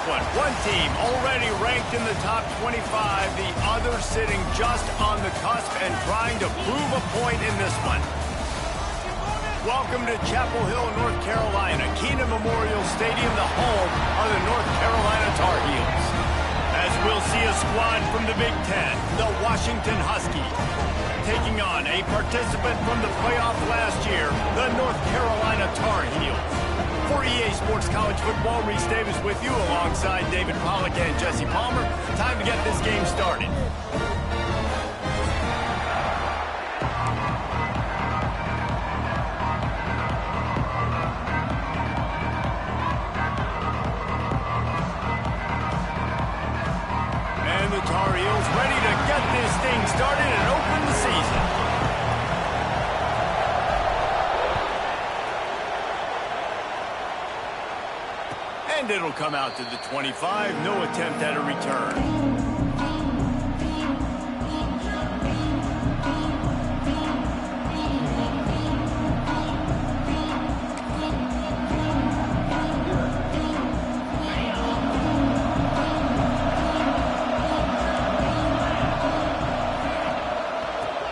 one. One team already ranked in the top 25, the other sitting just on the cusp and trying to prove a point in this one. Welcome to Chapel Hill, North Carolina, Keenan Memorial Stadium, the home of the North Carolina Tar Heels. As we'll see a squad from the Big Ten, the Washington Huskies, taking on a participant from the playoff last year, the North Carolina Tar Heels. For EA Sports College Football, Reese Davis with you alongside David Pollack and Jesse Palmer. Time to get this game started. And the Tar Heels ready to get this thing started and open the season. And it'll come out to the 25. No attempt at a return.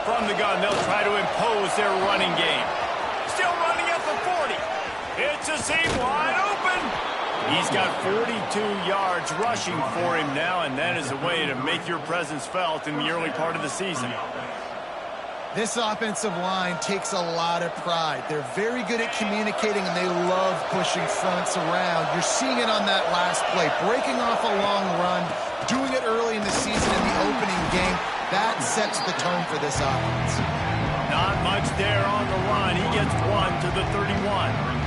From the gun, they'll try to impose their running game. Still running at the 40. It's a seam wide open. He's got 42 yards rushing for him now, and that is a way to make your presence felt in the early part of the season. This offensive line takes a lot of pride. They're very good at communicating, and they love pushing fronts around. You're seeing it on that last play, breaking off a long run, doing it early in the season in the opening game. That sets the tone for this offense. Not much there on the run. He gets one to the 31.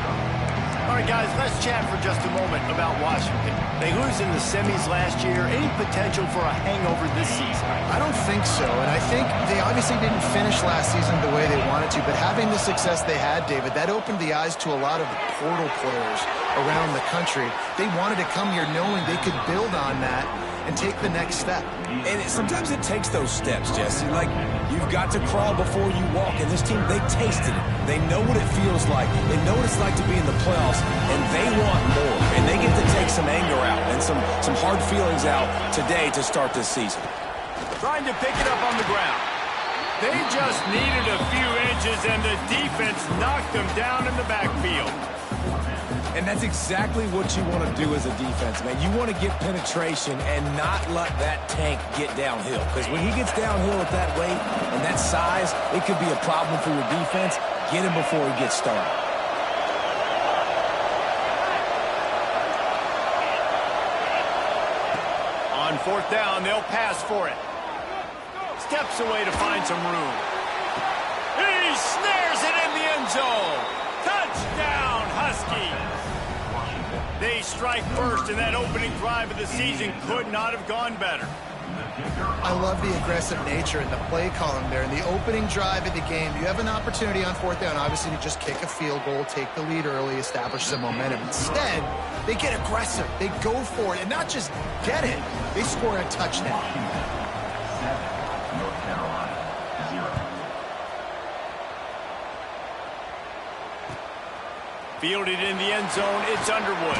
All right, guys, let's chat for just a moment about Washington. They lose in the semis last year. Any potential for a hangover this season? I don't think so, and I think they obviously didn't finish last season the way they wanted to, but having the success they had, David, that opened the eyes to a lot of portal players around the country. They wanted to come here knowing they could build on that and take the next step. And sometimes it takes those steps, Jesse. Like, you've got to crawl before you walk. And this team, they tasted it. They know what it feels like. They know what it's like to be in the playoffs, and they want more. And they get to take some anger out and some hard feelings out today to start this season. Trying to pick it up on the ground. They just needed a few inches, and the defense knocked them down in the backfield. And that's exactly what you want to do as a defense, man. You want to get penetration and not let that tank get downhill. Because when he gets downhill at that weight and that size, it could be a problem for your defense. Get him before he gets started. On fourth down, they'll pass for it. Steps away to find some room. He snares it in the end zone. Touchdown, Huskies. They strike first, and that opening drive of the season could not have gone better. I love the aggressive nature and the play calling there. In the opening drive of the game, you have an opportunity on fourth down, obviously, to just kick a field goal, take the lead early, establish some momentum. Instead, they get aggressive. They go for it, and not just get it. They score a touchdown. Fielded in the end zone, it's Underwood.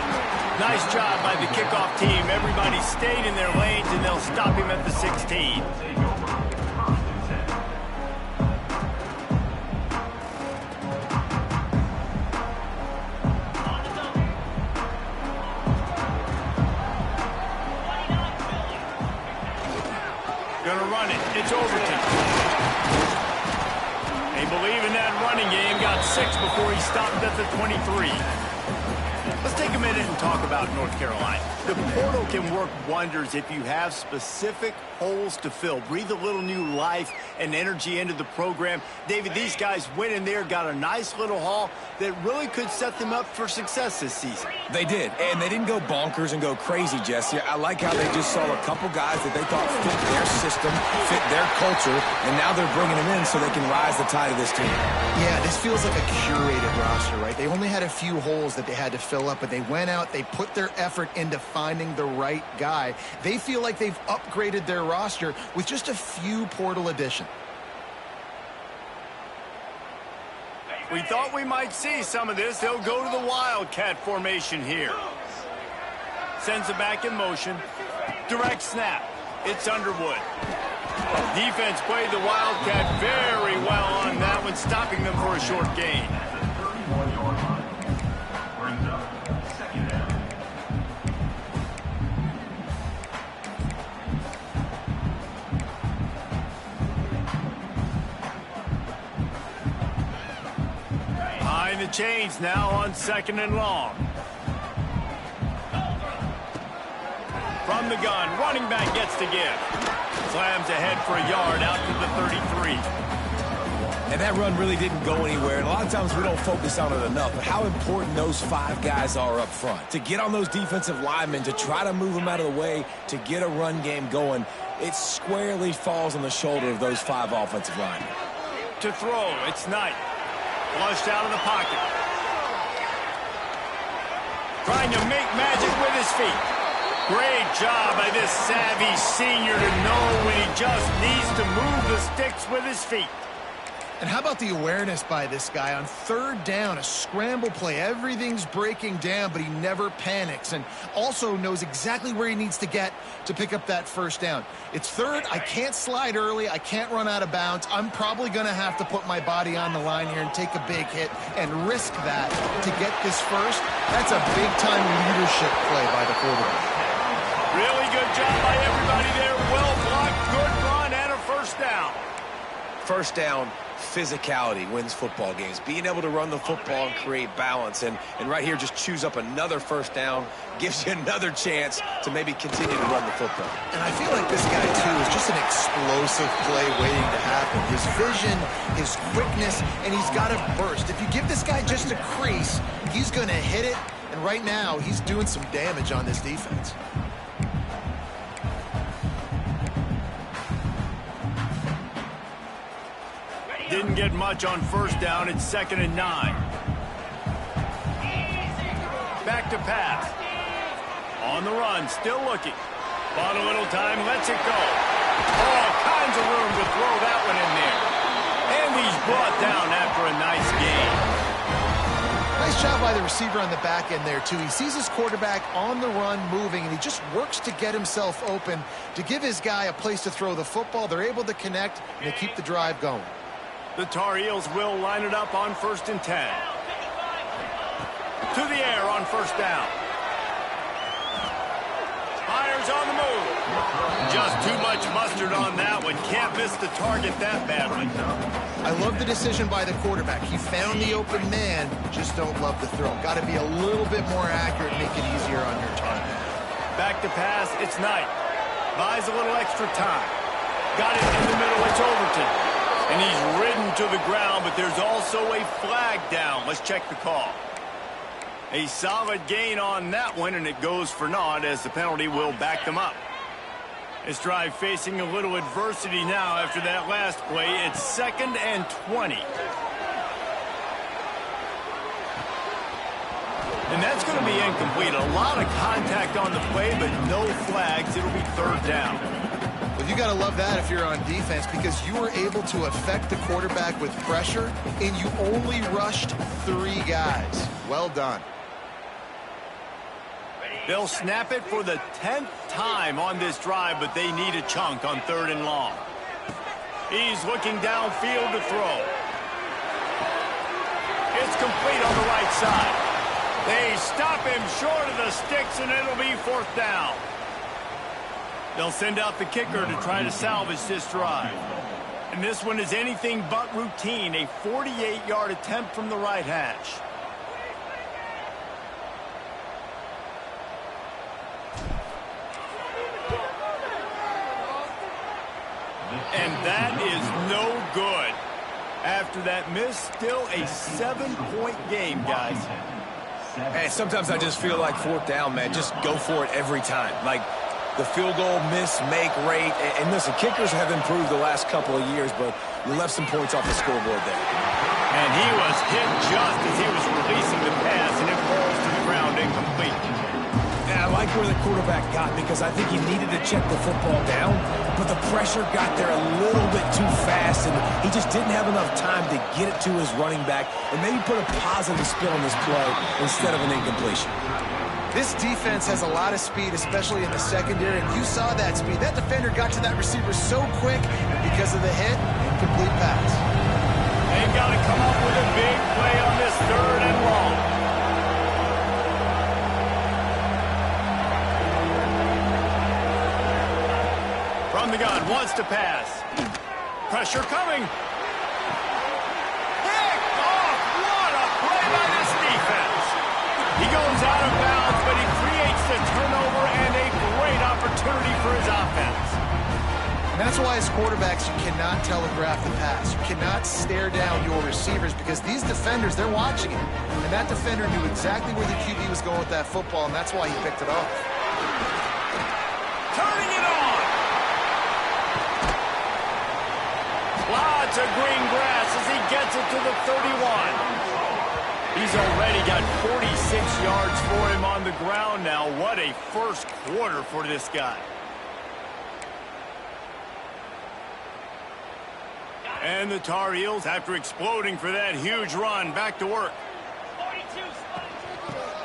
Nice job by the kickoff team. Everybody stayed in their lanes, and they'll stop him at the 16. Gonna run it. It's Overton. They believe in that running game. Got 6 before he stopped at the 23. Let's take a minute and talk about North Carolina. The portal can work wonders if you have specific holes to fill. Breathe a little new life and energy into the program. David, these guys went in there, got a nice little haul that really could set them up for success this season. They did, and they didn't go bonkers and go crazy, Jesse. I like how they just saw a couple guys that they thought fit their system, fit their culture, and now they're bringing them in so they can rise the tide of this team. Yeah, this feels like a curated roster, right? They only had a few holes that they had to fill up, but they went out, they put their effort into finding the right guy. They feel like they've upgraded their roster with just a few portal additions. We thought we might see some of this. They'll go to the Wildcat formation here. sends it back in motion. Direct snap. It's Underwood. Defense played the Wildcat very well on that one, stopping them for a short gain. Behind the chains now on 2nd and long. From the gun, running back gets to give. Slams ahead for a yard out to the 33. And that run really didn't go anywhere. And a lot of times we don't focus on it enough. But how important those 5 guys are up front. To get on those defensive linemen, to try to move them out of the way, to get a run game going, it squarely falls on the shoulder of those 5 offensive linemen. To throw, it's Knight. Flushed out of the pocket. Trying to make magic with his feet. Great job by this savvy senior to know when he just needs to move the sticks with his feet. And how about the awareness by this guy on 3rd down, a scramble play. Everything's breaking down, but he never panics and also knows exactly where he needs to get to pick up that 1st down. It's 3rd. I can't slide early. I can't run out of bounds. I'm probably going to have to put my body on the line here and take a big hit and risk that to get this 1st. That's a big-time leadership play by the quarterback. Really good job by everybody there. Well blocked, good run, and a 1st down. 1st down, physicality wins football games. Being able to run the football and create balance. And right here, just choose up another 1st down, gives you another chance to maybe continue to run the football. And I feel like this guy, too, is just an explosive play waiting to happen. His vision, his quickness, and he's got a burst. If you give this guy just a crease, he's going to hit it. And right now, he's doing some damage on this defense. Didn't get much on 1st down. It's 2nd and 9. Back to pass. On the run, still looking. Bought a little time, lets it go. All kinds of room to throw that one in there. And he's brought down after a nice gain. Nice job by the receiver on the back end there, too. He sees his quarterback on the run moving, and he just works to get himself open to give his guy a place to throw the football. They're able to connect, and they keep the drive going. The Tar Heels will line it up on 1st and 10. To the air on 1st down. Fires on the move. Just too much mustard on that one. Can't miss the target that badly. I love the decision by the quarterback. He found the open man, just don't love the throw. Got to be a little bit more accurate, make it easier on your target. Back to pass, it's Knight. Buys a little extra time. Got it in the middle, it's Overton. And he's ridden to the ground, but there's also a flag down. Let's check the call. A solid gain on that one, and it goes for naught as the penalty will back them up. This drive facing a little adversity now after that last play. It's 2nd and 20. And that's going to be incomplete. A lot of contact on the play, but no flags. It'll be 3rd down. Well, you got to love that if you're on defense because you were able to affect the quarterback with pressure, and you only rushed 3 guys. Well done. They'll snap it for the 10th time on this drive, but they need a chunk on 3rd and long. He's looking downfield to throw. It's complete on the right side. They stop him short of the sticks, and it'll be 4th down. They'll send out the kicker to try to salvage this drive. And this one is anything but routine, a 48-yard attempt from the right hash. And that is no good. After that miss, still a 7-point game, guys. Hey, sometimes I just feel like 4th down, man. Just go for it every time. Like, the field goal miss, make rate. And listen, kickers have improved the last couple of years, but you left some points off the scoreboard there. And he was hit just as he was releasing the pass, and it falls to the ground incomplete. And I like where the quarterback got because I think he needed to check the football down, but the pressure got there a little bit too fast, and he just didn't have enough time to get it to his running back and maybe put a positive spin on this play instead of an incompletion. This defense has a lot of speed, especially in the secondary, and you saw that speed. That defender got to that receiver so quick, and because of the hit, incomplete pass. They've got to come up with a big play on this 3rd and long. From the gun, wants to pass. Pressure coming. Picked off. What a play by this defense. He goes out of bounds, but he creates the turnover and a great opportunity for his offense. And that's why as quarterbacks, you cannot telegraph the pass. You cannot stare down your receivers because these defenders, they're watching it. And that defender knew exactly where the QB was going with that football, and that's why he picked it off. Turning it on. Lots of green grass as he gets it to the 31. He's already got 46 yards for him on the ground now. What a first quarter for this guy. And the Tar Heels, after exploding for that huge run, back to work.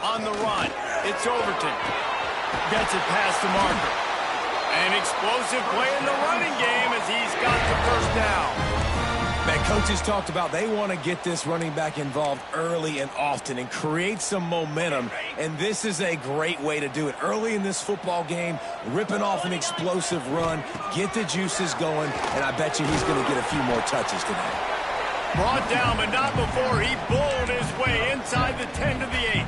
On the run, it's Overton. Gets it past the marker. An explosive play in the running game as he's got the first down. Man, coaches talked about they want to get this running back involved early and often and create some momentum, and this is a great way to do it. Early in this football game, ripping off an explosive run, get the juices going, and I bet you he's going to get a few more touches today. Brought down, but not before he bowled his way inside the 10 to the 8.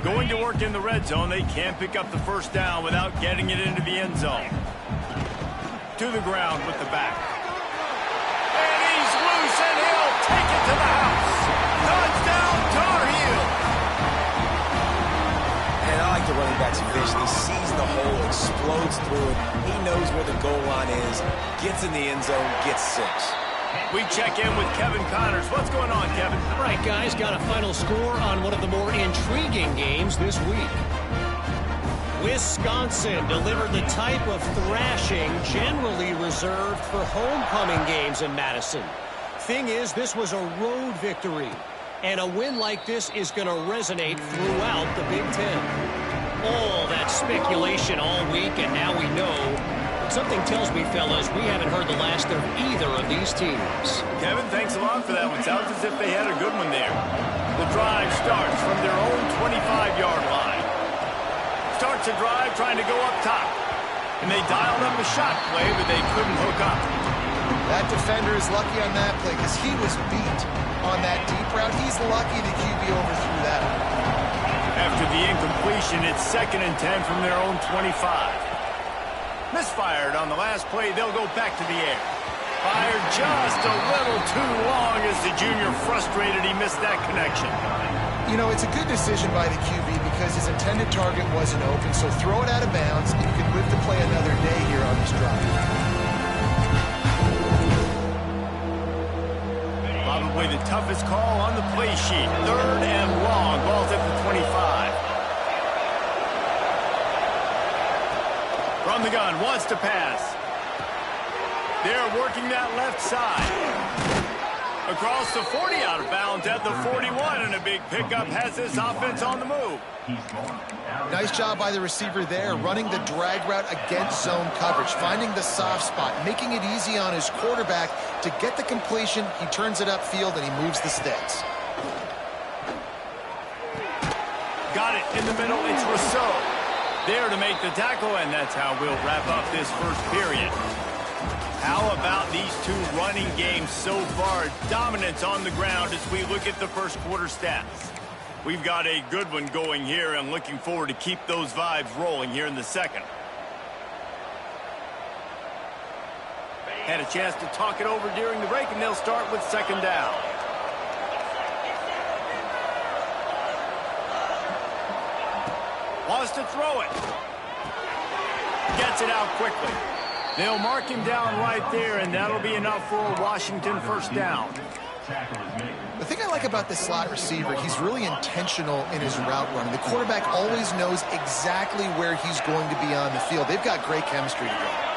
Going to work in the red zone, they can't pick up the first down without getting it into the end zone. To the ground with the back. And he's loose, and he'll take it to the house. Touchdown, Tar Heel. And I like the running back's vision. He sees the hole, explodes through it. He knows where the goal line is, gets in the end zone, gets 6. We check in with Kevin Connors. What's going on, Kevin? All right, guys, got a final score on one of the more intriguing games this week. Wisconsin delivered the type of thrashing generally reserved for homecoming games in Madison. Thing is, this was a road victory, and a win like this is going to resonate throughout the Big Ten. All that speculation all week, and now we know. Something tells me, fellas, we haven't heard the last of either of these teams. Kevin, thanks a lot for that one. Sounds as if they had a good one there. The drive starts from their own 25-yard line. Starts a drive trying to go up top. And they dialed up a shot play, but they couldn't hook up. That defender is lucky on that play because he was beat on that deep route. He's lucky the QB overthrew that. After the incompletion, it's 2nd and 10 from their own 25. Misfired on the last play. They'll go back to the air. Fired just a little too long as the junior frustrated he missed that connection. You know, it's a good decision by the QB because his intended target wasn't open, so throw it out of bounds, and you can live to play another day here on this drive. Probably the toughest call on the play sheet. 3rd and long. Ball's at the 25. From the gun, wants to pass. They're working that left side. Across the 40, out of bounds at the 41, and a big pickup has this offense on the move. Nice job by the receiver there, running the drag route against zone coverage, finding the soft spot, making it easy on his quarterback to get the completion. He turns it upfield, and he moves the sticks. Got it in the middle. It's Rousseau. There to make the tackle, and that's how we'll wrap up this first period. How about these two running games so far? Dominance on the ground as we look at the first quarter stats. We've got a good one going here, and looking forward to keep those vibes rolling here in the second. Had a chance to talk it over during the break, and they'll start with 2nd down. Wants to throw it. Gets it out quickly. They'll mark him down right there, and that'll be enough for a Washington first down. The thing I like about this slot receiver, he's really intentional in his route running. The quarterback always knows exactly where he's going to be on the field. They've got great chemistry together.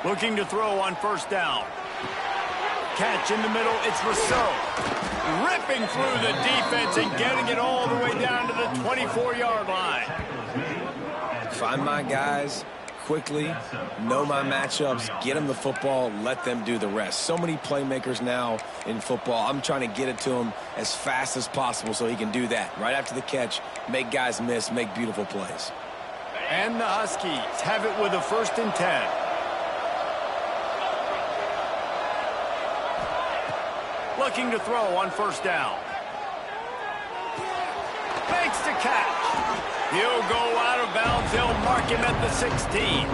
Looking to throw on first down. Catch in the middle, it's Rousseau. Ripping through the defense and getting it all the way down to the 24-yard line. Find my guys quickly, know my matchups, get them the football, let them do the rest. So many playmakers now in football. I'm trying to get it to him as fast as possible so he can do that. Right after the catch, make guys miss, make beautiful plays. And the Huskies have it with a 1st and 10. Looking to throw on first down. Makes the catch. He'll go out of bounds. They'll mark him at the 16.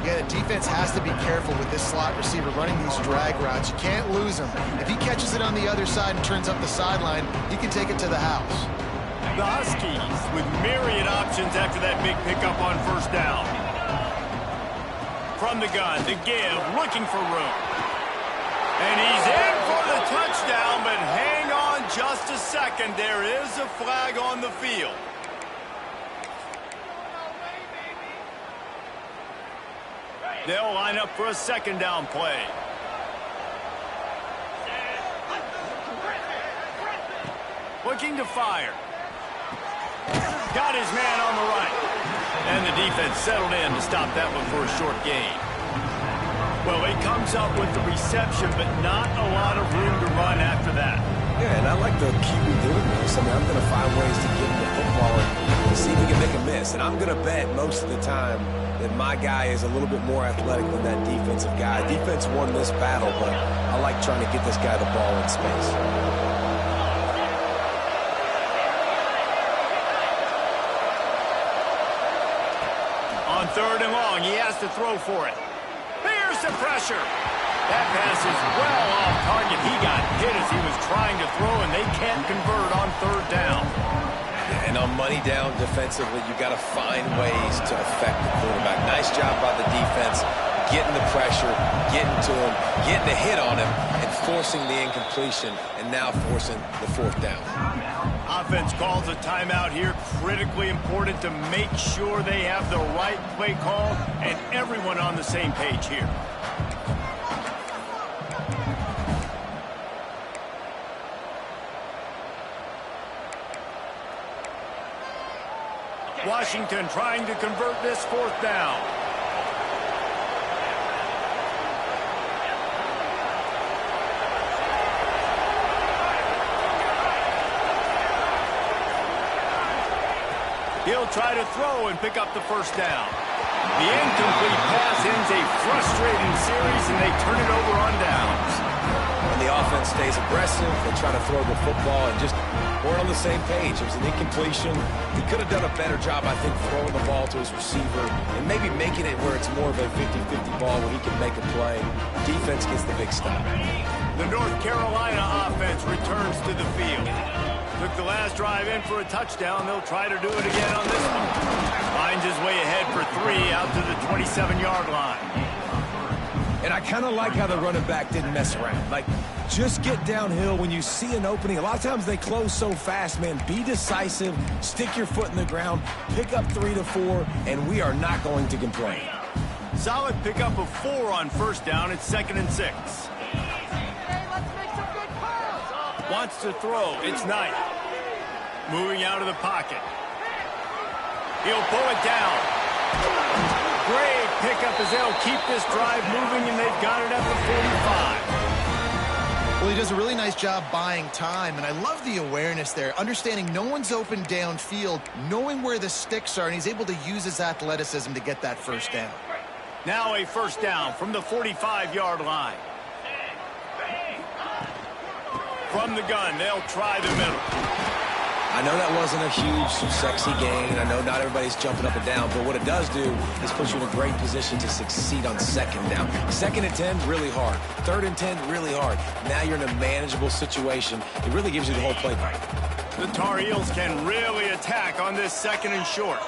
Yeah, the defense has to be careful with this slot receiver running these drag routes. You can't lose him. If he catches it on the other side and turns up the sideline, he can take it to the house. The Huskies with myriad options after that big pickup on first down. From the gun, the give, looking for room. And he's in for the touchdown, but hang on just a second. There is a flag on the field. They'll line up for a 2nd down play. Looking to fire. Got his man on the right. And the defense settled in to stop that one for a short gain. Well, he comes up with the reception, but not a lot of room to run after that. Yeah, and I like the QB doing this. I mean, I'm going to find ways to get him the football and see if we can make a miss. And I'm going to bet most of the time that my guy is a little bit more athletic than that defensive guy. Defense won this battle, but I like trying to get this guy the ball in space. On 3rd and long, he has to throw for it. Here's the pressure. That pass is well off target. He got hit as he was trying to throw, and they can't convert on 3rd down. And on money down defensively, you've got to find ways to affect the quarterback. Nice job by the defense, getting the pressure, getting to him, getting a hit on him, and forcing the incompletion, and now forcing the 4th down. Offense calls a timeout here. Critically important to make sure they have the right play call and everyone on the same page here. Washington trying to convert this 4th down. He'll try to throw and pick up the 1st down. The incomplete pass ends a frustrating series, and they turn it over on downs. When the offense stays aggressive, they try to throw the football and just weren't on the same page. It was an incompletion. He could have done a better job, I think, throwing the ball to his receiver and maybe making it where it's more of a 50-50 ball where he can make a play. Defense gets the big stop. The North Carolina offense returns to the field. Took the last drive in for a touchdown. They'll try to do it again on this one. Finds his way ahead for 3 out to the 27-yard line. And I kind of like how the running back didn't mess around. Like, just get downhill when you see an opening. A lot of times they close so fast, man. Be decisive, stick your foot in the ground, pick up 3 to 4, and we are not going to complain. Solid pickup of 4 on first down. It's 2nd and 6. Wants to throw. It's Knight. Moving out of the pocket. He'll pull it down. Great pickup as they'll keep this drive moving, and they've got it at the 45. Well, he does a really nice job buying time, and I love the awareness there, understanding no one's open downfield, knowing where the sticks are, and he's able to use his athleticism to get that 1st down. Now a 1st down from the 45-yard line. From the gun, they'll try the middle. I know that wasn't a huge, sexy gain. I know not everybody's jumping up and down, but what it does do is put you in a great position to succeed on 2nd down. 2nd and 10, really hard. 3rd and 10, really hard. Now you're in a manageable situation. It really gives you the whole playbook. The Tar Heels can really attack on this 2nd and short.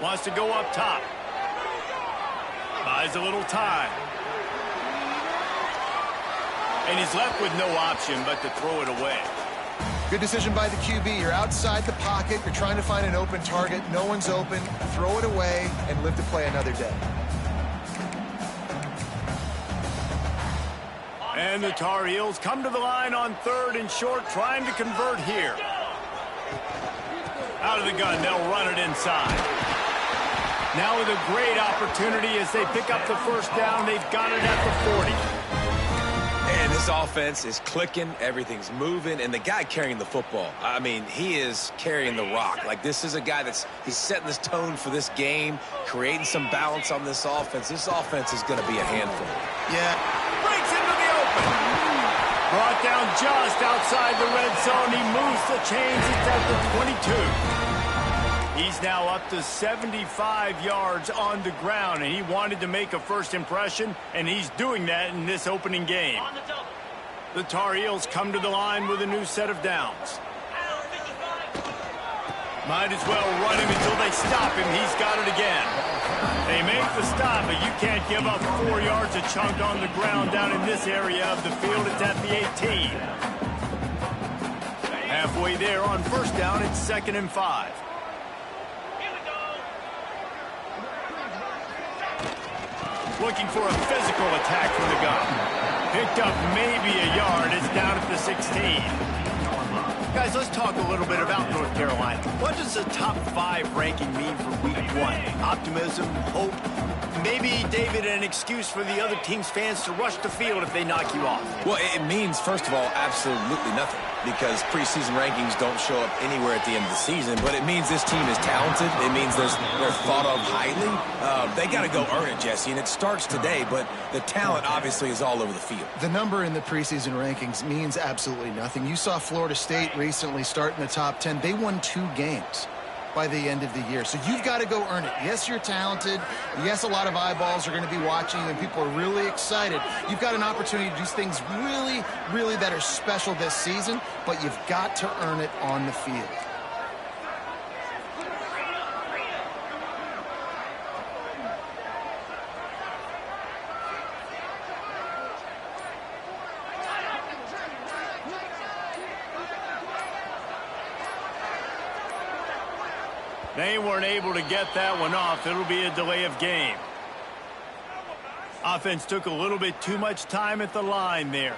Wants to go up top. Buys a little time. And he's left with no option but to throw it away. Good decision by the QB. You're outside the pocket. You're trying to find an open target. No one's open. Throw it away and live to play another day. And the Tar Heels come to the line on 3rd and short, trying to convert here. Out of the gun, they'll run it inside. Now with a great opportunity as they pick up the first down. They've got it at the 40. And this offense is clicking, everything's moving, and the guy carrying the football, I mean, he is carrying the rock. Like, this is a guy he's setting this tone for this game, creating some balance on this offense. This offense is going to be a handful. Yeah. Breaks into the open. Brought down just outside the red zone. He moves the chains. It's at the 22. He's now up to 75 yards on the ground, and he wanted to make a first impression, and he's doing that in this opening game. The Tar Heels come to the line with a new set of downs. Might as well run him until they stop him. He's got it again. They make the stop, but you can't give up 4 yards a chunk on the ground down in this area of the field. It's at the 18. Halfway there on first down, it's 2nd and 5. Looking for a physical attack from the gun. Picked up maybe a yard. It's down at the 16. Guys, let's talk a little bit about North Carolina. What does the top 5 ranking mean for week 1? Optimism, hope, maybe, David, an excuse for the other team's fans to rush the field if they knock you off? Well, it means, first of all, absolutely nothing, because preseason rankings don't show up anywhere at the end of the season, but it means this team is talented. It means they're thought of highly. They got to go earn it, Jesse, and it starts today, but the talent obviously is all over the field. The number in the preseason rankings means absolutely nothing. You saw Florida State recently start in the top 10. They won 2 games by the end of the year. So you've got to go earn it. Yes, you're talented. Yes, a lot of eyeballs are going to be watching you, and people are really excited. You've got an opportunity to do things really, really that are special this season, but you've got to earn it on the field. They weren't able to get that one off. It'll be a delay of game. Offense took a little bit too much time at the line there.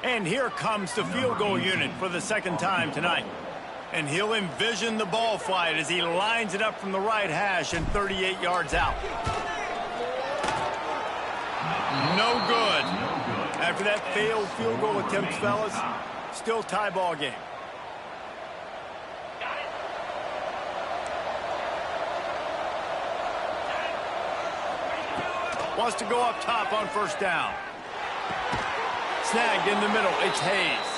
And here comes the field goal unit for the 2nd time tonight. And he'll envision the ball flight as he lines it up from the right hash and 38 yards out. No good. After that failed field goal attempt, fellas, still tie ball game. Wants to go up top on first down. Snagged in the middle. It's Hayes.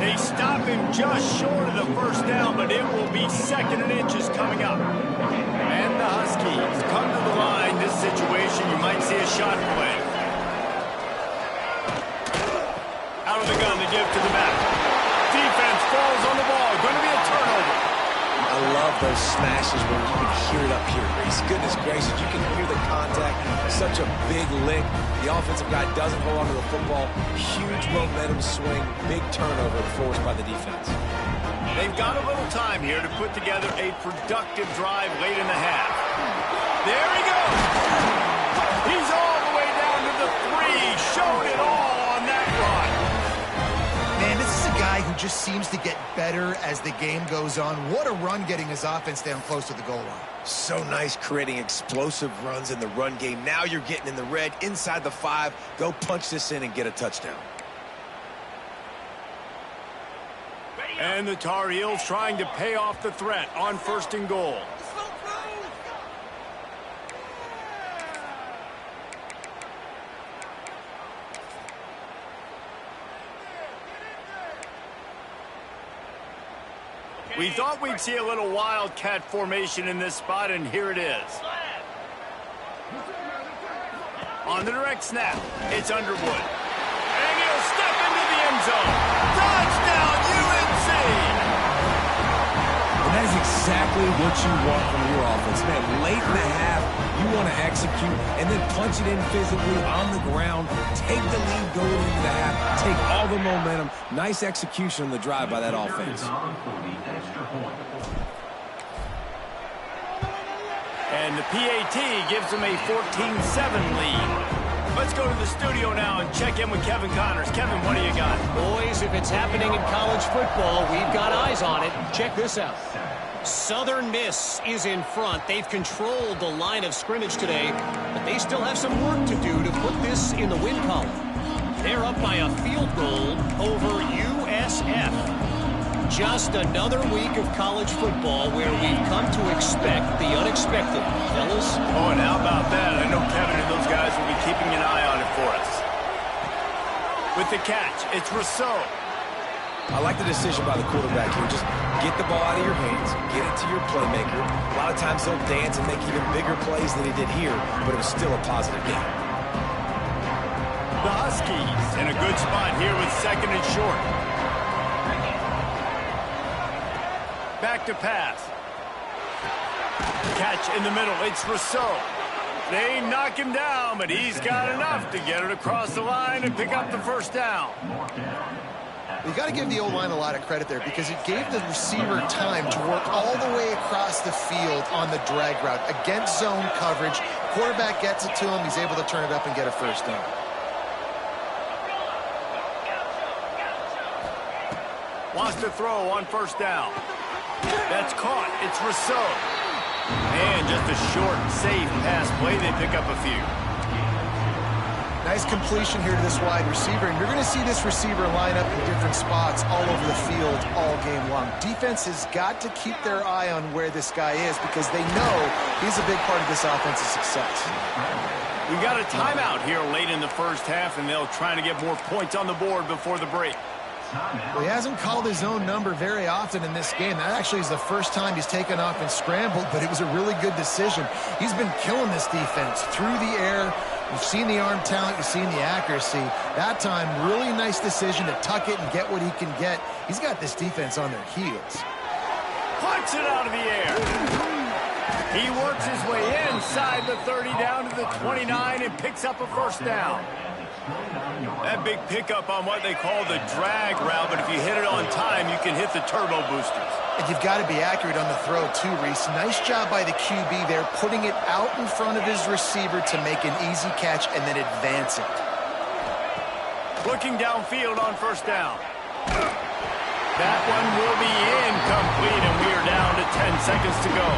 They stop him just short of the first down, but it will be 2nd and inches coming up. And the Huskies come to the line. This situation, you might see a shot play. Out of the gun to give to the back. Defense falls on the ball. Going to be a turnover. I love those smashes where you can hear it up here, Reese. Goodness gracious, you can hear the contact. Such a big lick. The offensive guy doesn't hold onto the football. Huge momentum swing. Big turnover forced by the defense. They've got a little time here to put together a productive drive late in the half. There he goes. He's all the way down to the 3. Showed it all on that run. Man, this is a guy who just seems to get better as the game goes on. What a run getting his offense down close to the goal line. So nice creating explosive runs in the run game. Now you're getting in the red, inside the 5. Go punch this in and get a touchdown. And the Tar Heels trying to pay off the threat on 1st and goal. We thought we'd see a little wildcat formation in this spot, and here it is. On the direct snap, it's Underwood. And he'll step into the end zone. Touchdown, UNC! And That is exactly what you want from your offense, man. Late in the half, you want to execute and then punch it in physically on the ground, take the lead going into the half, take all the momentum. Nice execution on the drive by that offense. And the PAT gives them a 14-7 lead. Let's go to the studio now and check in with Kevin Connors. Kevin, what do you got? Boys, if it's happening in college football, we've got eyes on it. Check this out. Southern Miss is in front. They've controlled the line of scrimmage today, but they still have some work to do to put this in the win column. They're up by a field goal over USF. Just another week of college football where we've come to expect the unexpected. Fellas? Oh, and how about that? I know Kevin and those guys will be keeping an eye on it for us. With the catch, it's Rousseau. I like the decision by the quarterback here. Just get the ball out of your hands, get it to your playmaker. A lot of times they'll dance and make even bigger plays than he did here, but it was still a positive game. The Huskies in a good spot here with second and short. Back to pass. Catch in the middle. It's Rousseau. They knock him down, but he's got enough to get it across the line and pick up the first down. You got to give the O-line a lot of credit there because it gave the receiver time to work all the way across the field on the drag route against zone coverage. Quarterback gets it to him. He's able to turn it up and get a first down. Wants to throw on first down. That's caught. It's Rousseau. And just a short, safe pass play. They pick up a few. Nice completion here to this wide receiver. And you're going to see this receiver line up in different spots all over the field all game long. Defense has got to keep their eye on where this guy is because they know he's a big part of this offense's success. We got a timeout here late in the first half, and they'll try to get more points on the board before the break. Well, he hasn't called his own number very often in this game. That actually is the first time he's taken off and scrambled, but it was a really good decision. He's been killing this defense through the air. You've seen the arm talent. You've seen the accuracy. That time, really nice decision to tuck it and get what he can get. He's got this defense on their heels. Punts it out of the air. He works his way inside the 30 down to the 29 and picks up a first down. That big pickup on what they call the drag route, but if you hit it on time, you can hit the turbo boosters. And you've got to be accurate on the throw, too, Reese. Nice job by the QB there, putting it out in front of his receiver to make an easy catch and then advance it. Looking downfield on first down. That one will be incomplete, and we are down to 10 seconds to go.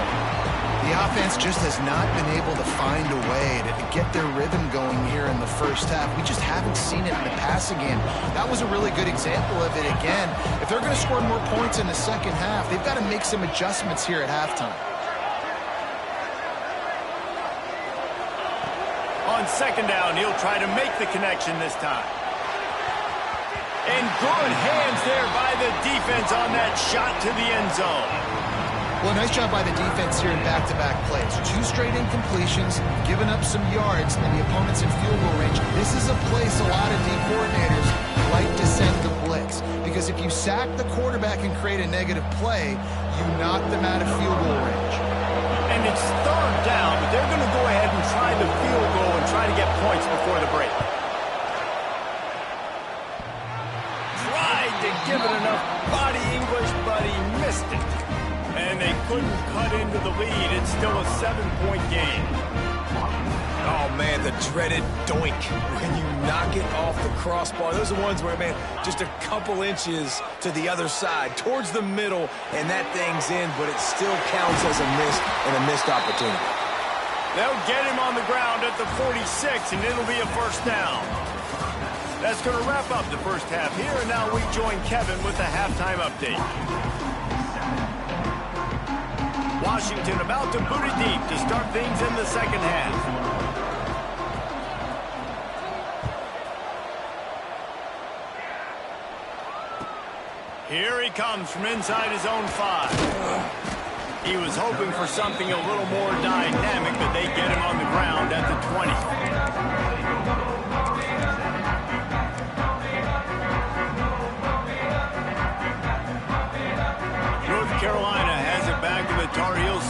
The offense just has not been able to find a way to get their rhythm going here in the first half. We just haven't seen it in the passing game. That was a really good example of it again. If they're going to score more points in the second half, they've got to make some adjustments here at halftime. On second down, he'll try to make the connection this time. And good hands there by the defense on that shot to the end zone. Well, nice job by the defense here in back-to-back plays. 2 straight incompletions, giving up some yards, and the opponent's in field goal range. This is a place a lot of D coordinators like to send the blitz. Because if you sack the quarterback and create a negative play, you knock them out of field goal range. And it's third down, but they're going to go ahead and try the field goal and try to get points before the break. Tried to give it enough body English, but he missed it. And they couldn't cut into the lead. It's still a 7-point game. Oh, man, the dreaded doink when you knock it off the crossbar. Those are ones where, man, just a couple inches to the other side, towards the middle, and that thing's in, but it still counts as a miss and a missed opportunity. They'll get him on the ground at the 46, and it'll be a first down. That's going to wrap up the first half here, and now we join Kevin with the halftime update. Washington about to boot it deep to start things in the second half. Here he comes from inside his own 5. He was hoping for something a little more dynamic, but they get him on the ground at the 20. North Carolina has it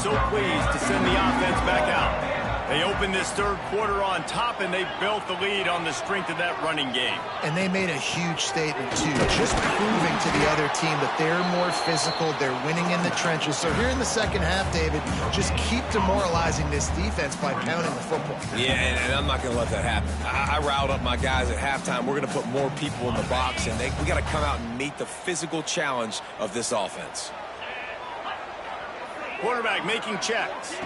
so pleased to send the offense back out. They opened this third quarter on top, and they built the lead on the strength of that running game. And they made a huge statement, too, just proving to the other team that they're more physical, they're winning in the trenches. So here in the second half, David, just keep demoralizing this defense by pounding the football. Yeah, and I'm not going to let that happen. I riled up my guys at halftime. We're going to put more people in the box, and we got to come out and meet the physical challenge of this offense. Quarterback making checks.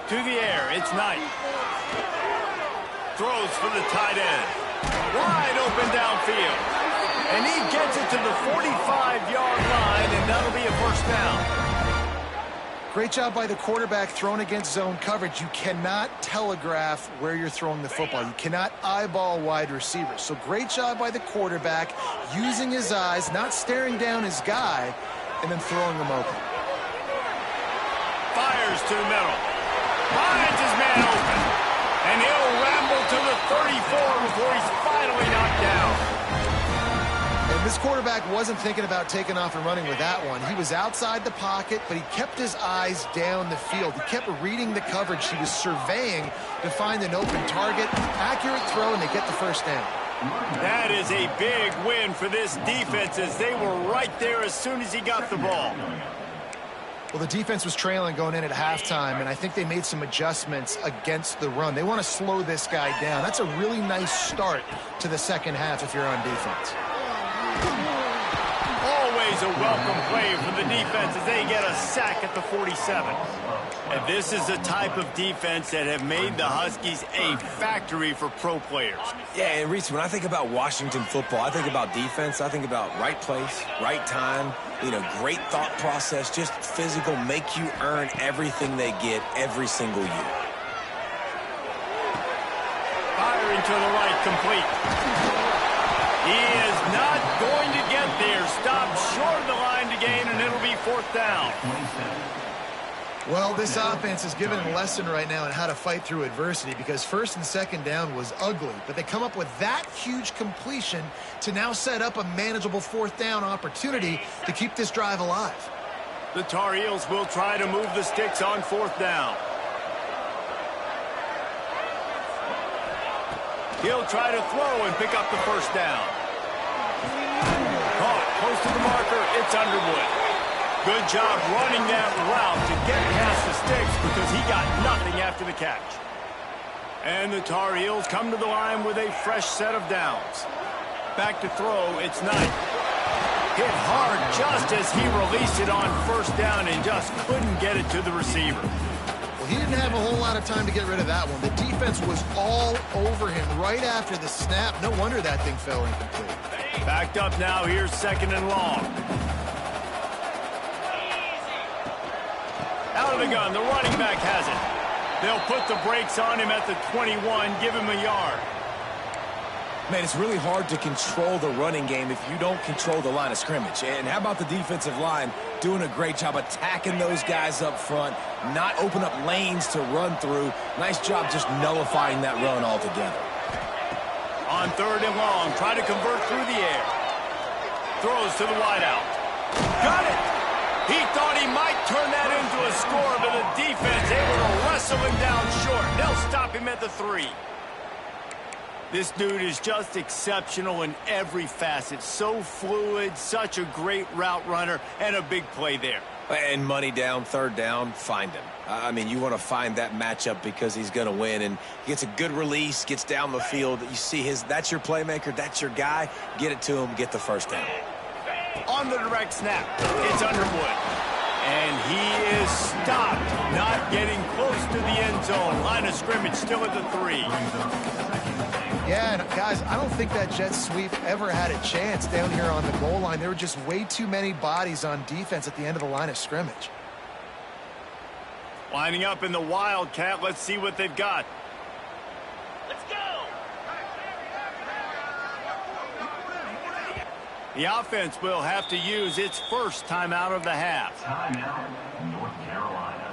To the air, it's Knight. Throws for the tight end. Wide open downfield. And he gets it to the 45-yard line, and that'll be a first down. Great job by the quarterback throwing against zone coverage. You cannot telegraph where you're throwing the football. You cannot eyeball wide receivers. So great job by the quarterback using his eyes, not staring down his guy, and then throwing him open. Fires to the middle. Finds his man open. And he'll ramble to the 34 before he's finally knocked down. And this quarterback wasn't thinking about taking off and running with that one. He was outside the pocket, but he kept his eyes down the field. He kept reading the coverage. He was surveying to find an open target. Accurate throw, and they get the first down. That is a big win for this defense, as they were right there as soon as he got the ball. Well, the defense was trailing going in at halftime, and I think they made some adjustments against the run. They want to slow this guy down. That's a really nice start to the second half if you're on defense. Always a welcome play for the defense as they get a sack at the 47. And this is the type of defense that have made the Huskies a factory for pro players. Yeah, and Reese, when I think about Washington football, I think about defense. I think about right place, right time, great thought process, just physical, make you earn everything they get every single year. Firing to the right, complete. He is not going to get there. Stopped short of the line to gain, and it'll be fourth down. Well, this offense is giving a lesson right now on how to fight through adversity, because first and second down was ugly, but they come up with that huge completion to now set up a manageable fourth down opportunity to keep this drive alive. The Tar Heels will try to move the sticks on fourth down. He'll try to throw and pick up the first down. Caught close to the marker. It's Underwood. Good job running that route to get past the sticks, because he got nothing after the catch. And the Tar Heels come to the line with a fresh set of downs. Back to throw, it's Knight. Hit hard just as he released it on first down and just couldn't get it to the receiver. Well, he didn't have a whole lot of time to get rid of that one. The defense was all over him right after the snap. No wonder that thing fell incomplete. Backed up now, here's second and long. Out of the gun, the running back has it. They'll put the brakes on him at the 21, give him a yard. Man, it's really hard to control the running game if you don't control the line of scrimmage. And how about the defensive line doing a great job attacking those guys up front, not open up lanes to run through. Nice job just nullifying that run altogether. On third and long, try to convert through the air. Throws to the wideout. Got it! He thought he might turn that into a score, but the defense able to wrestle him down short. They'll stop him at the 3. This dude is just exceptional in every facet. So fluid, such a great route runner, and a big play there. And money down, third down, find him. I mean, you want to find that matchup because he's going to win, and he gets a good release, gets down the field. You see that's your playmaker, that's your guy. Get it to him, get the first down. On the direct snap, it's Underwood. And he is stopped, not getting close to the end zone. Line of scrimmage still at the 3. Yeah, and guys, I don't think that jet sweep ever had a chance down here on the goal line. There were just way too many bodies on defense at the end of the line of scrimmage. Lining up in the Wildcat. Let's see what they've got. Let's go! The offense will have to use its first timeout of the half. Timeout, North Carolina.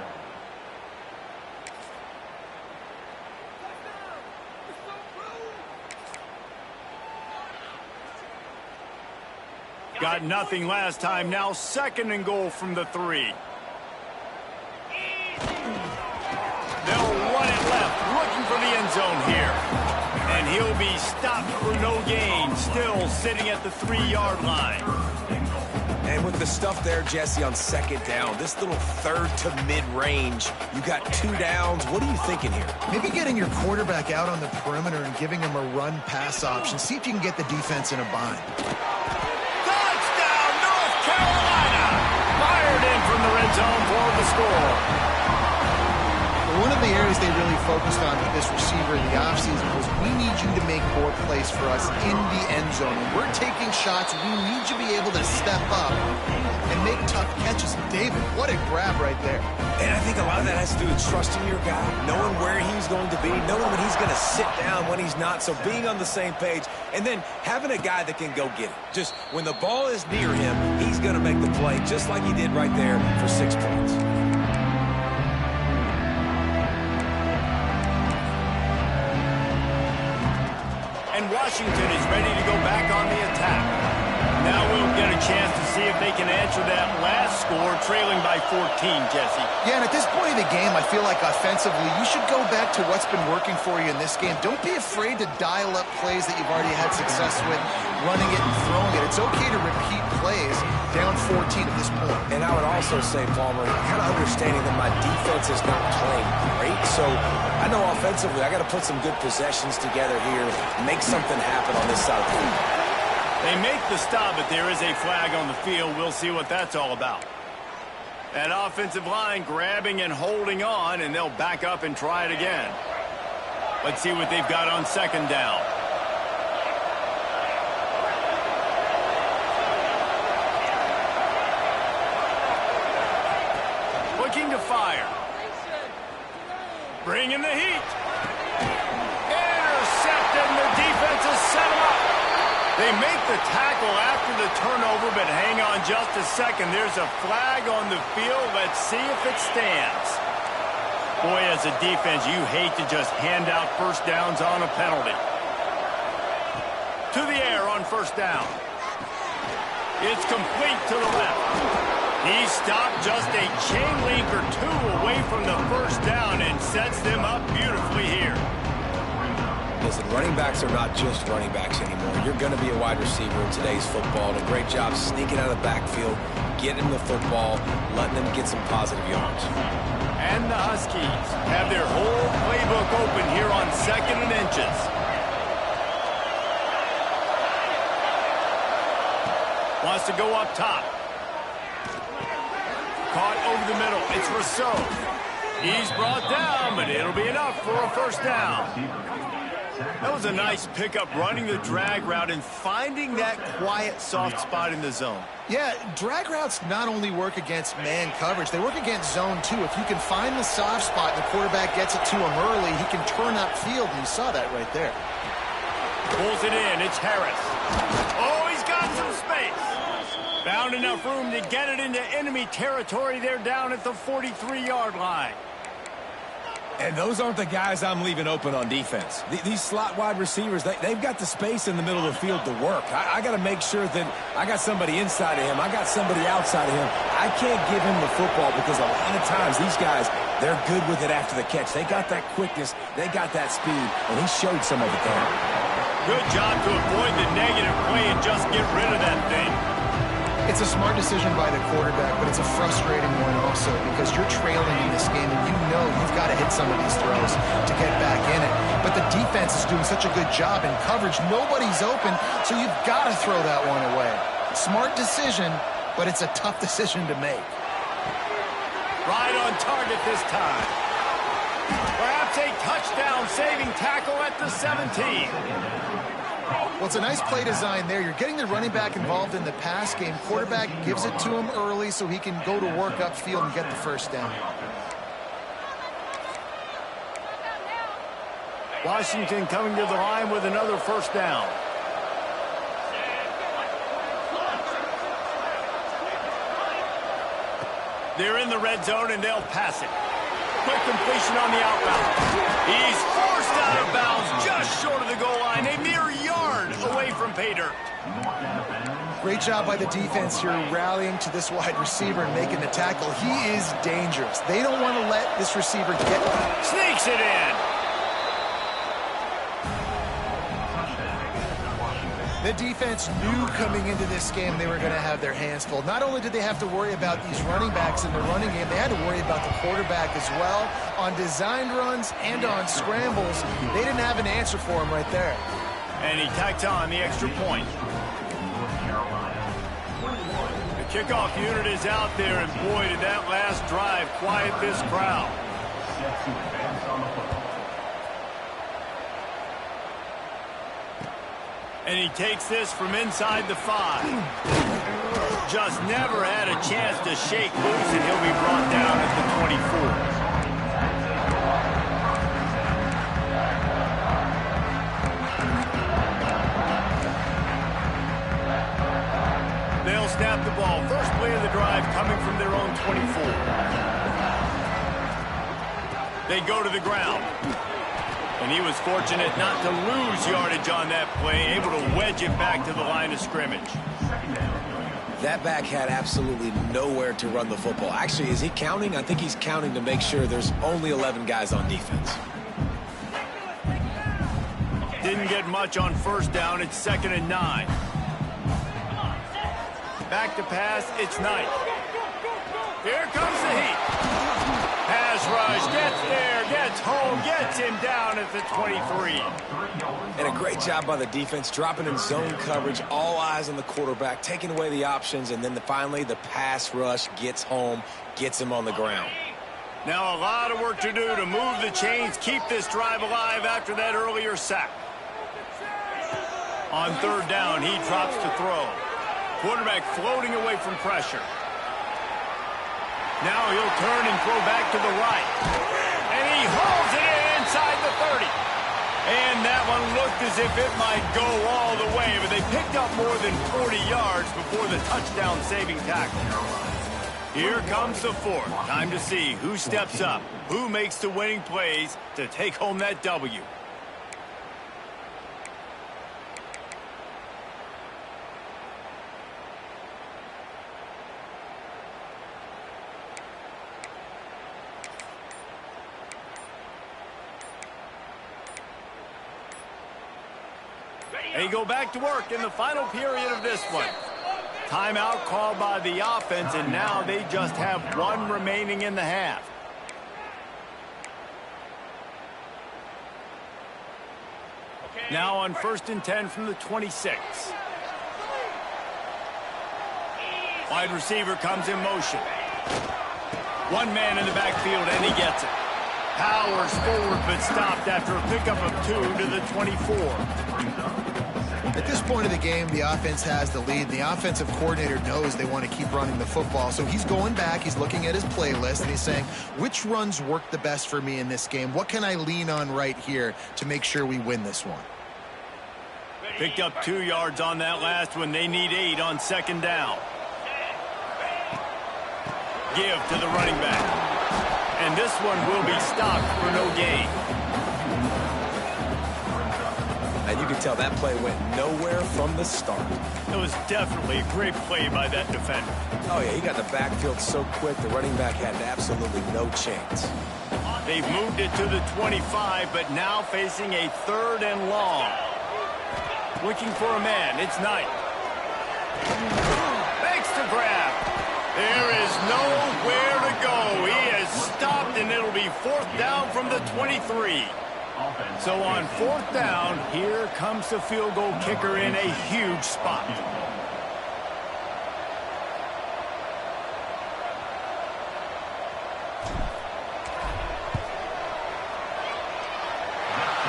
Got nothing last time. Now second and goal from the 3. zone here. And he'll be stopped for no gain, still sitting at the 3-yard line. And with the stuff there, Jesse, on second down, this little third to mid-range, you got 2 downs. What are you thinking here? Maybe getting your quarterback out on the perimeter and giving him a run-pass option. See if you can get the defense in a bind. Touchdown, North Carolina! Fired in from the red zone for the score. One of the areas they really focused on with this receiver in the offseason was we need you to make more plays for us in the end zone. When we're taking shots, we need you to be able to step up and make tough catches. David, what a grab right there. And I think a lot of that has to do with trusting your guy, knowing where he's going to be, knowing when he's going to sit down, when he's not, so being on the same page, and then having a guy that can go get it. Just when the ball is near him, he's going to make the play, just like he did right there for 6 points. And Washington is ready to go back on the attack. Now we'll get a chance to see if they can answer that last score, trailing by 14, Jesse. Yeah, and at this point of the game, I feel like offensively, you should go back to what's been working for you in this game. Don't be afraid to dial up plays that you've already had success with, running it and throwing it. It's okay to repeat plays down 14 at this point. And I would also say, Palmer, kind of understanding that my defense is not playing great, so I know offensively I got to put some good possessions together here, make something happen on this side of the field. They make the stop, but there is a flag on the field. We'll see what that's all about. That offensive line grabbing and holding on, and they'll back up and try it again. Let's see what they've got on second down. Looking to fire. Bringing the heat. Intercepted, and the defense has set him up. They make the tackle after the turnover, but hang on just a second. There's a flag on the field. Let's see if it stands. Boy, as a defense, you hate to just hand out first downs on a penalty. To the air on first down. It's complete to the left. He stopped just a chain link or two away from the first down and sets them up beautifully here. Listen, running backs are not just running backs anymore. You're going to be a wide receiver in today's football. And a great job sneaking out of the backfield, getting the football, letting them get some positive yards. And the Huskies have their whole playbook open here on second and inches. Wants to go up top. Caught over the middle. It's Rousseau. He's brought down, but it'll be enough for a first down. That was a nice pickup, running the drag route and finding that quiet, soft spot in the zone. Yeah, drag routes not only work against man coverage, they work against zone too. If you can find the soft spot and the quarterback gets it to him early, he can turn upfield, and you saw that right there. Pulls it in. It's Harris. Oh, he's got some space. Found enough room to get it into enemy territory. They're down at the 43-yard line. And those aren't the guys I'm leaving open on defense. These slot wide receivers, they've got the space in the middle of the field to work. I got to make sure that I got somebody inside of him. I got somebody outside of him. I can't give him the football because a lot of times these guys, they're good with it after the catch. They got that quickness. They got that speed, and he showed some of it there. Good job to avoid the negative play and just get rid of that thing. It's a smart decision by the quarterback, but it's a frustrating one also because you're trailing in this game and you know you've got to hit some of these throws to get back in it. But the defense is doing such a good job in coverage. Nobody's open, so you've got to throw that one away. Smart decision, but it's a tough decision to make. Right on target this time. Perhaps a touchdown-saving tackle at the 17. Well, it's a nice play design there. You're getting the running back involved in the pass game. Quarterback gives it to him early so he can go to work upfield and get the first down. Washington coming to the line with another first down. They're in the red zone, and they'll pass it. Quick completion on the outbound. He's forced out of bounds just short of the goal line. A mere yard away from pay dirt. Great job by the defense here rallying to this wide receiver and making the tackle. He is dangerous. They don't want to let this receiver get... Sneaks it in. The defense knew coming into this game they were going to have their hands full. Not only did they have to worry about these running backs in the running game, they had to worry about the quarterback as well. On designed runs and on scrambles, they didn't have an answer for him right there. And he tacked on the extra point. The kickoff unit is out there, and boy, did that last drive quiet this crowd. And he takes this from inside the 5. Just never had a chance to shake loose, and he'll be brought down at the 24. They'll snap the ball. First play of the drive coming from their own 24. They go to the ground. And he was fortunate not to lose yardage on that play, able to wedge it back to the line of scrimmage. That back had absolutely nowhere to run the football. Actually, is he counting? I think he's counting to make sure there's only 11 guys on defense. Didn't get much on first down. It's 2nd and 9. Back to pass. It's Knight. Here comes the heat. Pass rush. Gets there. Gets home. Gets him down at the 23. And a great job by the defense, dropping in zone coverage, all eyes on the quarterback, taking away the options, and then finally the pass rush gets home, gets him on the ground. Now a lot of work to do to move the chains, keep this drive alive after that earlier sack. On 3rd down, he drops to throw. Quarterback floating away from pressure. Now he'll turn and throw back to the right. And he hauls it in inside the 30. And that one looked as if it might go all the way, but they picked up more than 40 yards before the touchdown-saving tackle. Here comes the 4th. Time to see who steps up, who makes the winning plays to take home that W. They go back to work in the final period of this one. Timeout called by the offense, and now they just have one remaining in the half. Now on 1st and 10 from the 26. Wide receiver comes in motion. One man in the backfield, and he gets it. Powers forward, but stopped after a pickup of 2 to the 24. At this point of the game, the offense has the lead. The offensive coordinator knows they want to keep running the football. So he's going back, he's looking at his playlist, and he's saying, which runs work the best for me in this game? What can I lean on right here to make sure we win this one? Picked up 2 yards on that last one. They need 8 on 2nd down. Give to the running back. And this one will be stopped for no gain. And you can tell that play went nowhere from the start. It was definitely a great play by that defender. Oh, yeah, he got the backfield so quick, the running back had absolutely no chance. They've moved it to the 25, but now facing a 3rd and long. Looking for a man. It's Knight. Makes the grab. There is nowhere to go. He has stopped, and it'll be 4th down from the 23. So on 4th down, here comes the field goal kicker in a huge spot.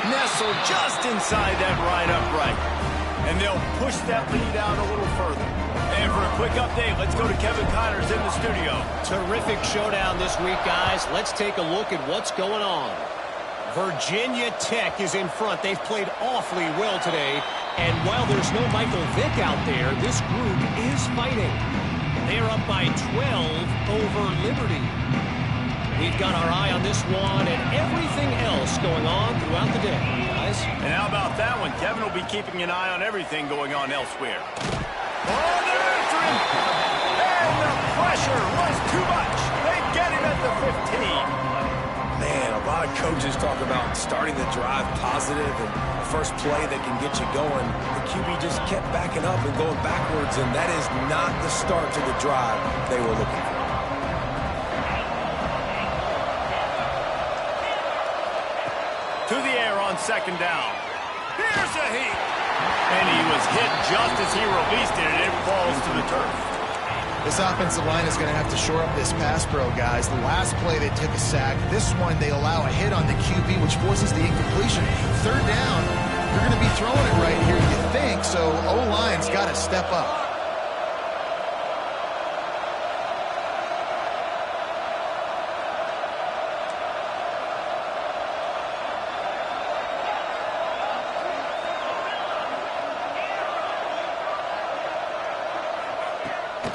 Nestled just inside that right upright. And they'll push that lead out a little further. And for a quick update, let's go to Kevin Connors in the studio. Terrific showdown this week, guys. Let's take a look at what's going on. Virginia Tech is in front. They've played awfully well today. And while there's no Michael Vick out there, this group is fighting. They're up by 12 over Liberty. We've got our eye on this one and everything else going on throughout the day, guys. And how about that one? Kevin will be keeping an eye on everything going on elsewhere. Oh, they're after him! And the pressure was too much. They get him at the 15. Man, a lot lot of coaches talk about starting the drive positive and the first play that can get you going. The QB just kept backing up and going backwards, and that is not the start to the drive they were looking for. To the air on second down. Here's a heat. And he was hit just as he released it, and it falls to the turf. This offensive line is going to have to shore up this pass pro, guys. The last play they took a sack. This one they allow a hit on the QB, which forces the incompletion. Third down, they're going to be throwing it right here, you think. So O-line's got to step up.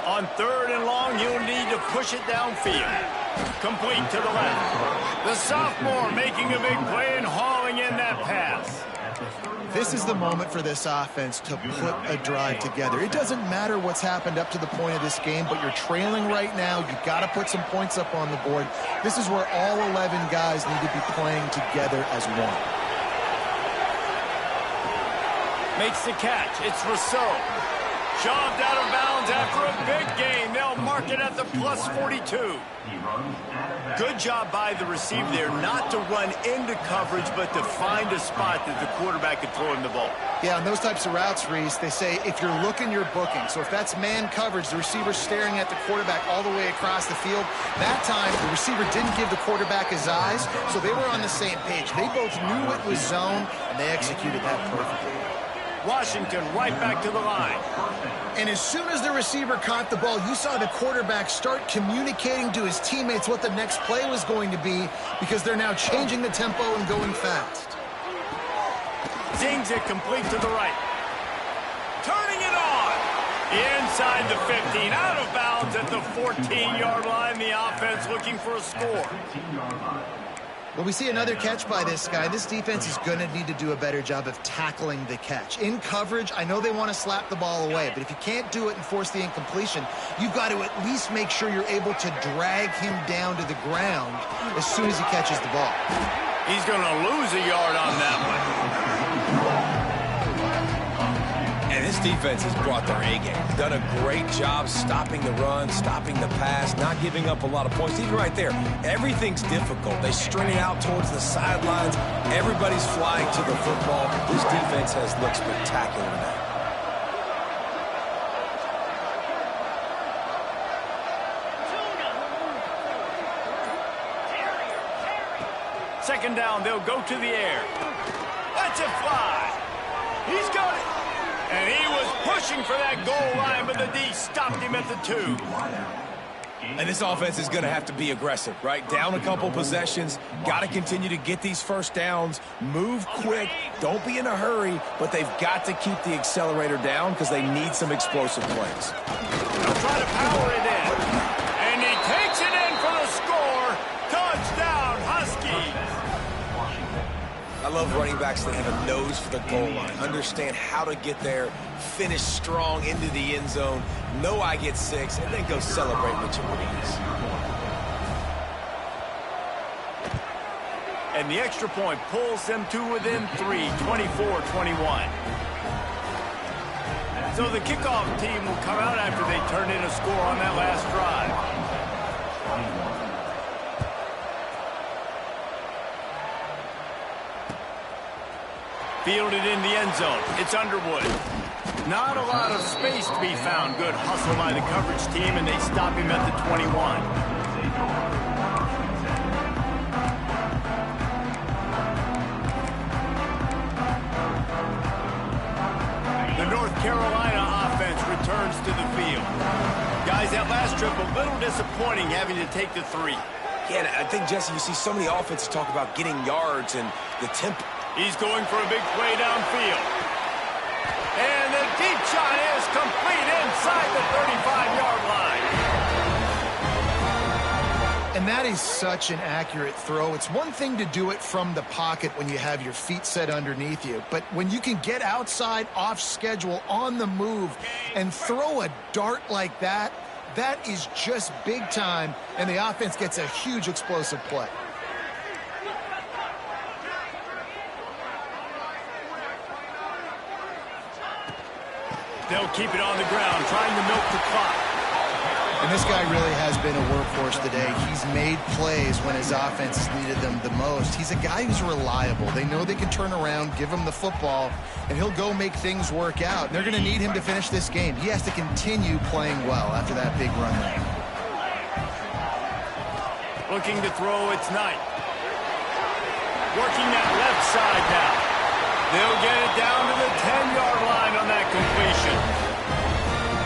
On third and long, you'll need to push it downfield. Complete to the left. The sophomore making a big play and hauling in that pass. This is the moment for this offense to put a drive together. It doesn't matter what's happened up to the point of this game, but you're trailing right now. You've got to put some points up on the board. This is where all 11 guys need to be playing together as one. Makes the catch. It's Rousseau. Shoved out of bounds after a big gain. They'll mark it at the plus 42. Good job by the receiver there not to run into coverage, but to find a spot that the quarterback could throw him the ball. Yeah, on those types of routes, Reese, they say if you're looking, you're booking. So if that's man coverage, the receiver's staring at the quarterback all the way across the field. That time, the receiver didn't give the quarterback his eyes, so they were on the same page. They both knew it was zone, and they executed that perfectly. Washington right back to the line. And as soon as the receiver caught the ball, you saw the quarterback start communicating to his teammates what the next play was going to be, because they're now changing the tempo and going fast. Zings it complete to the right. Turning it on. Inside the 15, out of bounds at the 14-yard line. The offense looking for a score. Well, we see another catch by this guy. This defense is going to need to do a better job of tackling the catch. In coverage, I know they want to slap the ball away, but if you can't do it and force the incompletion, you've got to at least make sure you're able to drag him down to the ground as soon as he catches the ball. He's going to lose a yard on that one. And this defense has brought their A-game. Done a great job stopping the run, stopping the pass, not giving up a lot of points. Even right there, everything's difficult. They string it out towards the sidelines. Everybody's flying to the football. This defense has looked spectacular tonight. Second down, they'll go to the air. Let's it fly. He's got it. And he was pushing for that goal line, but the D stopped him at the 2. And this offense is going to have to be aggressive, right? Down a couple possessions. Got to continue to get these first downs. Move quick. Don't be in a hurry, but they've got to keep the accelerator down because they need some explosive plays. They'll try to power it in. And he takes it in for the score. Touchdown, Huskies. I love running backs that have a nose for the goal line, understand how to get there, finish strong into the end zone, know I get 6, and then go celebrate with your wins. And the extra point pulls them to within 3, 24-21. So the kickoff team will come out after they turn in a score on that last drive. Fielded in the end zone. It's Underwood. Not a lot of space to be found. Good hustle by the coverage team, and they stop him at the 21. The North Carolina offense returns to the field. Guys, that last trip a little disappointing having to take the 3. Yeah, I think, Jesse, you see so many offenses talk about getting yards and the tempo. He's going for a big play downfield. And the deep shot is complete inside the 35-yard line. And that is such an accurate throw. It's one thing to do it from the pocket when you have your feet set underneath you, but when you can get outside, off schedule, on the move, and throw a dart like that, that is just big time, and the offense gets a huge explosive play. They'll keep it on the ground, trying to milk the clock. And this guy really has been a workhorse today. He's made plays when his offense needed them the most. He's a guy who's reliable. They know they can turn around, give him the football, and he'll go make things work out. They're going to need him to finish this game. He has to continue playing well after that big run there. Looking to throw, it's Knight. Working that left side now. They'll get it down to the 10-yard line on that completion.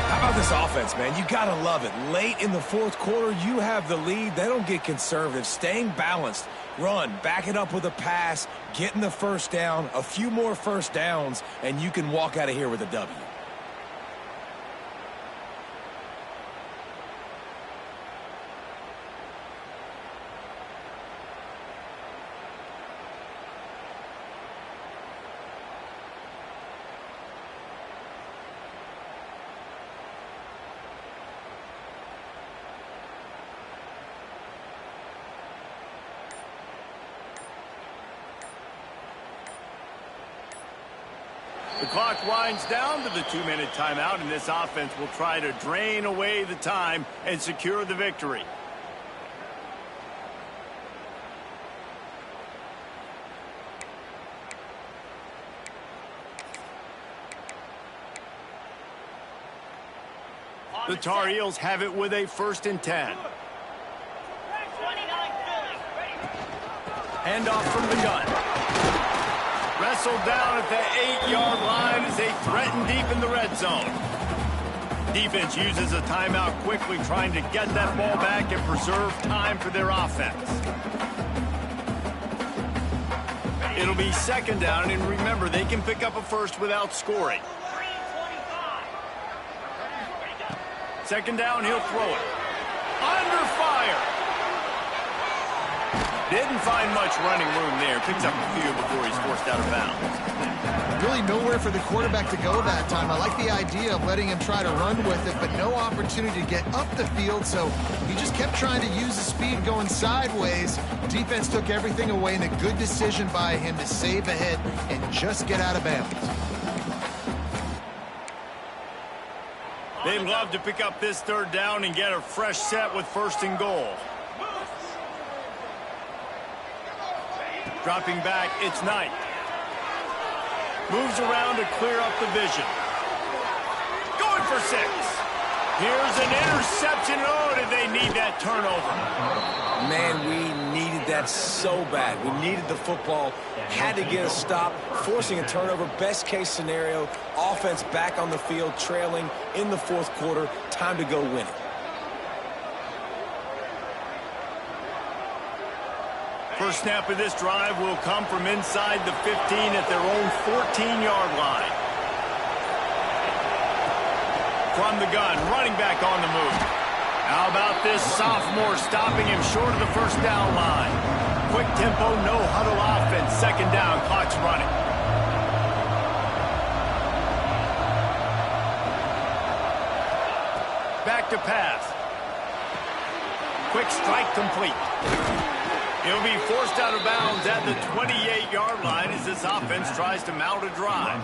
How about this offense, man? You got to love it. Late in the fourth quarter, you have the lead. They don't get conservative. Staying balanced. Run, back it up with a pass, getting the first down, a few more first downs, and you can walk out of here with a W. The clock winds down to the 2-minute timeout, and this offense will try to drain away the time and secure the victory. The Tar Heels have it with a 1st and 10. Handoff from the gun. Wrestled down at the 8-yard line as they threaten deep in the red zone. Defense uses a timeout quickly, trying to get that ball back and preserve time for their offense. It'll be 2nd down, and remember, they can pick up a first without scoring. 2nd down, he'll throw it. Under fire. Didn't find much running room there. Picks up a few before he's forced out of bounds. Really nowhere for the quarterback to go that time. I like the idea of letting him try to run with it, but no opportunity to get up the field, so he just kept trying to use the speed going sideways. Defense took everything away, and a good decision by him to save a hit and just get out of bounds. They'd love to pick up this 3rd down and get a fresh set with 1st and goal. Dropping back, it's Knight. Moves around to clear up the vision. Going for 6. Here's an interception. Oh, did they need that turnover? Man, we needed that so bad. We needed the football. Had to get a stop. Forcing a turnover. Best case scenario. Offense back on the field, trailing in the 4th quarter. Time to go win it. First snap of this drive will come from inside the 15 at their own 14-yard line. From the gun, running back on the move. How about this sophomore stopping him short of the 1st down line? Quick tempo, no huddle offense. 2nd down, clock's running. Back to pass. Quick strike complete. He'll be forced out of bounds at the 28-yard line as this offense tries to mount a drive.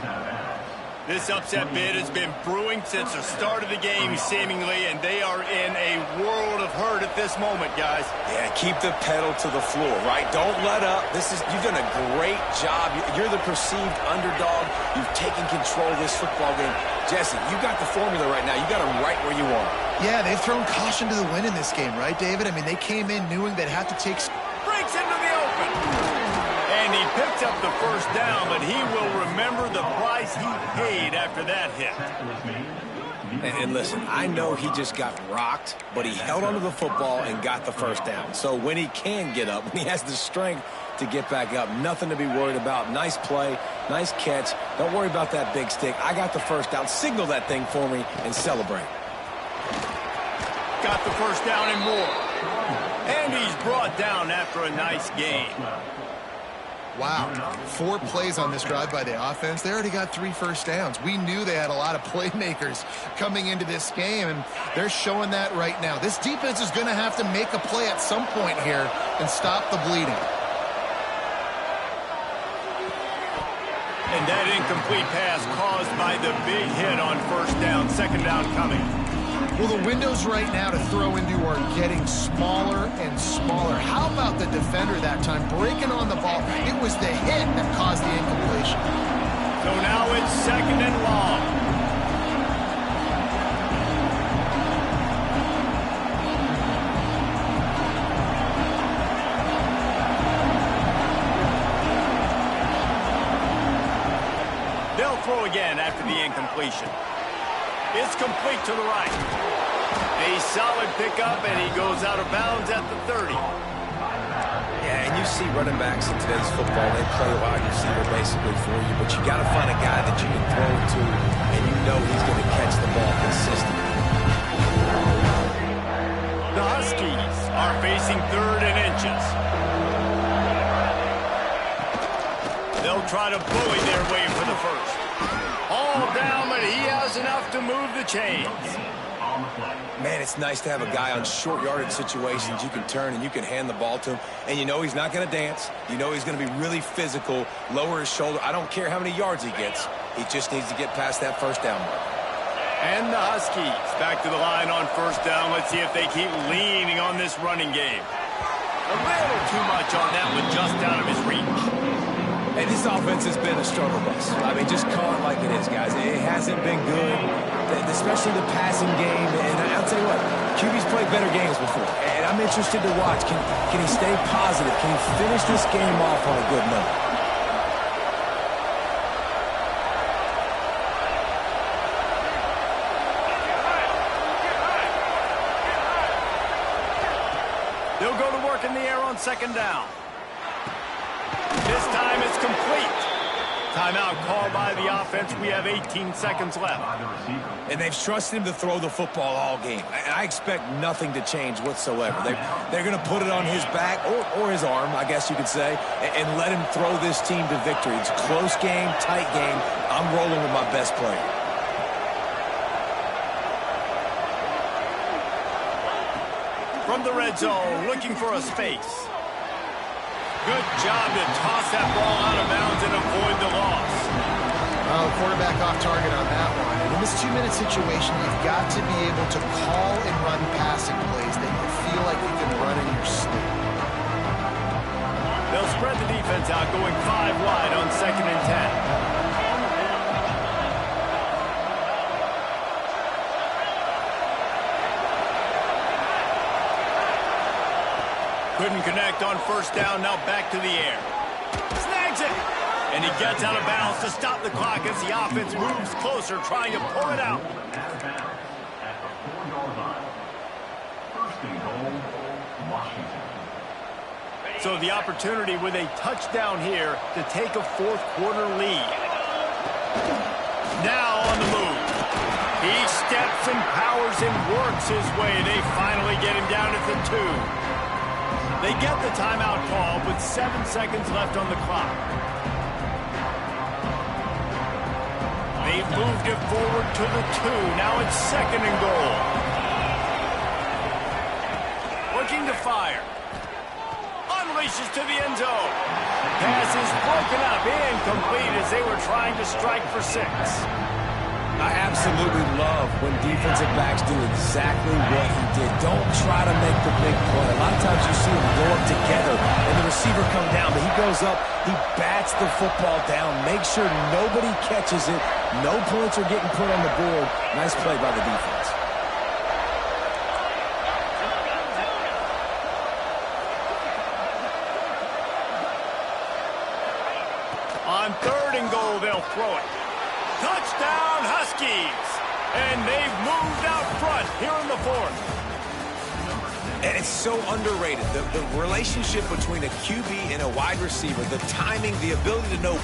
This upset bid has been brewing since the start of the game, seemingly, and they are in a world of hurt at this moment, guys. Yeah, keep the pedal to the floor, right? Don't let up. You've done a great job. You're the perceived underdog. You've taken control of this football game. Jesse, you got the formula right now. You got them right where you want. Yeah, they've thrown caution to the wind in this game, right, David? I mean, they came in knowing they'd have to take... Breaks into the open. And he picks up the 1st down, but he will remember the price he paid after that hit. And listen, I know he just got rocked, but he held onto the football and got the 1st down. So when he can get up, when he has the strength to get back up, nothing to be worried about. Nice play, nice catch. Don't worry about that big stick. I got the 1st down. Signal that thing for me and celebrate. Got the 1st down and more. And he's brought down after a nice game. Wow, 4 plays on this drive by the offense. They already got 3 first downs. We knew they had a lot of playmakers coming into this game, and they're showing that right now. This defense is going to have to make a play at some point here and stop the bleeding. And And that incomplete pass caused by the big hit on first down, second down coming. Well, the windows right now to throw into are getting smaller and smaller. How about the defender that time breaking on the ball? It was the hit that caused the incompletion. So now it's second and long. They'll throw again after the incompletion. It's complete to the right. A solid pickup, and he goes out of bounds at the 30. Yeah, and you see running backs in today's football, they play a wide receiver basically for you, but you got to find a guy that you can throw it to, and you know he's going to catch the ball consistently. The Huskies are facing third and inches. They'll try to bully their way for the first. All down, but he has enough to move the chains. Man, it's nice to have a guy on short yardage situations you can turn and you can hand the ball to him. And you know he's not going to dance. You know he's going to be really physical, lower his shoulder. I don't care how many yards he gets. He just needs to get past that first down mark. And the Huskies back to the line on first down. Let's see if they keep leaning on this running game. A little too much on that one, just out of his reach. Hey, this offense has been a struggle bus. I mean, just call it like it is, guys. It hasn't been good, especially the passing game. And I'll tell you what, QB's played better games before. And I'm interested to watch. Can he stay positive? Can he finish this game off on a good note? They'll go to work in the air on second down. This time it's complete. Timeout called by the offense. We have 18 seconds left. And they've trusted him to throw the football all game. I expect nothing to change whatsoever. They're going to put it on his back or his arm, I guess you could say, and let him throw this team to victory. It's a close game, tight game. I'm rolling with my best player. From the red zone, looking for a space. Good job to toss that ball out of bounds and avoid the loss. Well, the quarterback off target on that one. And in this two-minute situation, you've got to be able to call and run passing plays that you feel like you can run in your sleep. They'll spread the defense out, going 5 wide on second and 10. Couldn't connect on first down, now back to the air. Snags it! And he gets out of bounds to stop the clock as the offense moves closer, trying to pull it out. So the opportunity with a touchdown here to take a fourth quarter lead. Now on the move. He steps and powers and works his way. They finally get him down at the 2. They get the timeout call with 7 seconds left on the clock. They've moved it forward to the 2. Now it's second and goal. Looking to fire. Unleashes to the end zone. Pass is broken up, incomplete as they were trying to strike for 6. I absolutely love when defensive backs do exactly what he did. Don't try to make the big play. A lot of times you see them go up together and the receiver come down, but he goes up, he bats the football down, makes sure nobody catches it, no points are getting put on the board. Nice play by the defense. On third and goal, they'll throw it. Touchdown, Huskies! And they've moved out front here in the fourth. And it's so underrated. The relationship between a QB and a wide receiver, the timing, the ability to know